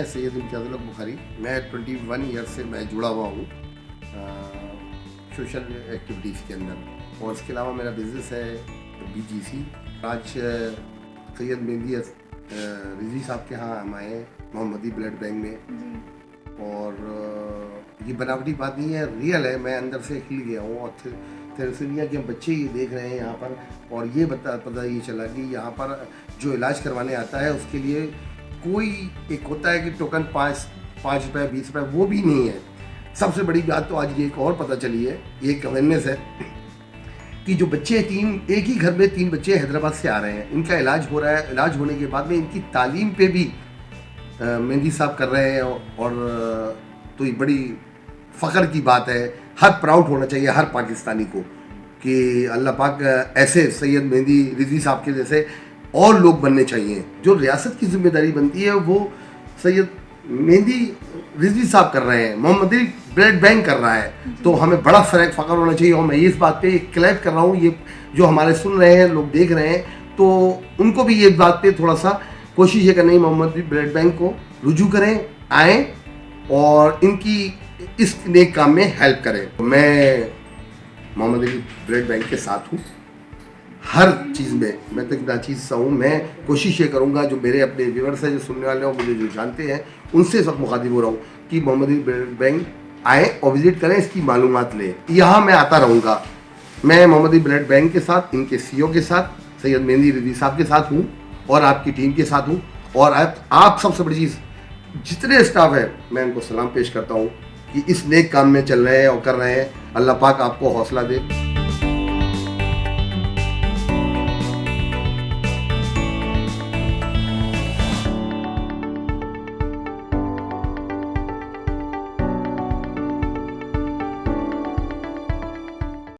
सैयद इम्तियाज़ुल हक बुखारी। मैं 21 ईयर से मैं जुड़ा हुआ हूँ सोशल एक्टिविटीज़ के अंदर, और इसके अलावा मेरा बिज़नेस है BGC। आज सैयद मेहंदी रिजवी साहब के यहाँ हम आए मोहम्मदी ब्लड बैंक में, और ये बनावटी बात नहीं है, रियल है। मैं अंदर से हिल गया हूँ और थैलेसीमिया के बच्चे ये देख रहे हैं यहाँ पर, और ये पता ये चला कि यहाँ पर जो इलाज करवाने आता है उसके लिए कोई एक होता है कि टोकन 5 रुपये 20 रुपये, वो भी नहीं है। सबसे बड़ी बात तो आज ये एक और पता चली है, ये एक अवेयरनेस है कि जो बच्चे एक ही घर में 3 बच्चे हैदराबाद से आ रहे हैं, इनका इलाज हो रहा है। इलाज होने के बाद में इनकी तालीम पे भी मेहंदी साहब कर रहे हैं, और तो ये बड़ी फ़ख्र की बात है। हर प्राउड होना चाहिए हर पाकिस्तानी को कि अल्लाह पाक ऐसे सैयद मेहंदी रिजवी साहब के जैसे और लोग बनने चाहिए। जो रियासत की जिम्मेदारी बनती है वो सैयद मेहंदी रिजवी साहब कर रहे हैं, मोहम्मदी ब्लड बैंक कर रहा है, तो हमें बड़ा फ़ख्र होना चाहिए। और मैं इस बात पे क्लैप कर रहा हूँ, ये जो हमारे सुन रहे हैं लोग देख रहे हैं, तो उनको भी ये बात पे थोड़ा सा कोशिश ये करनी है, मोहम्मदी ब्लड बैंक को रुजू करें, आएँ और इनकी इस नेक काम में हेल्प करें। मैं मोहम्मदी ब्लड बैंक के साथ हूँ हर चीज़ में, मैं तक नाचीज़ सा हूँ। मैं कोशिश ये करूँगा, जो मेरे अपने व्यूअर्स हैं, जो सुनने वाले हैं, मुझे जो जानते हैं, उनसे सब मुखातिब हो रहा हूँ कि मोहम्मदी ब्लड बैंक आएँ और विज़िट करें, इसकी मालूमात लें। यहाँ मैं आता रहूँगा। मैं मोहम्मदी ब्लड बैंक के साथ, इनके CEO के साथ, सैयद मेहंदी रिजवी साहब के साथ हूँ, और आपकी टीम के साथ हूँ। और आप सबसे बड़ी चीज़, जितने स्टाफ है, मैं उनको सलाम पेश करता हूँ कि इस नेक काम में चल रहे हैं और कर रहे हैं। अल्लाह पाक आपको हौसला दे।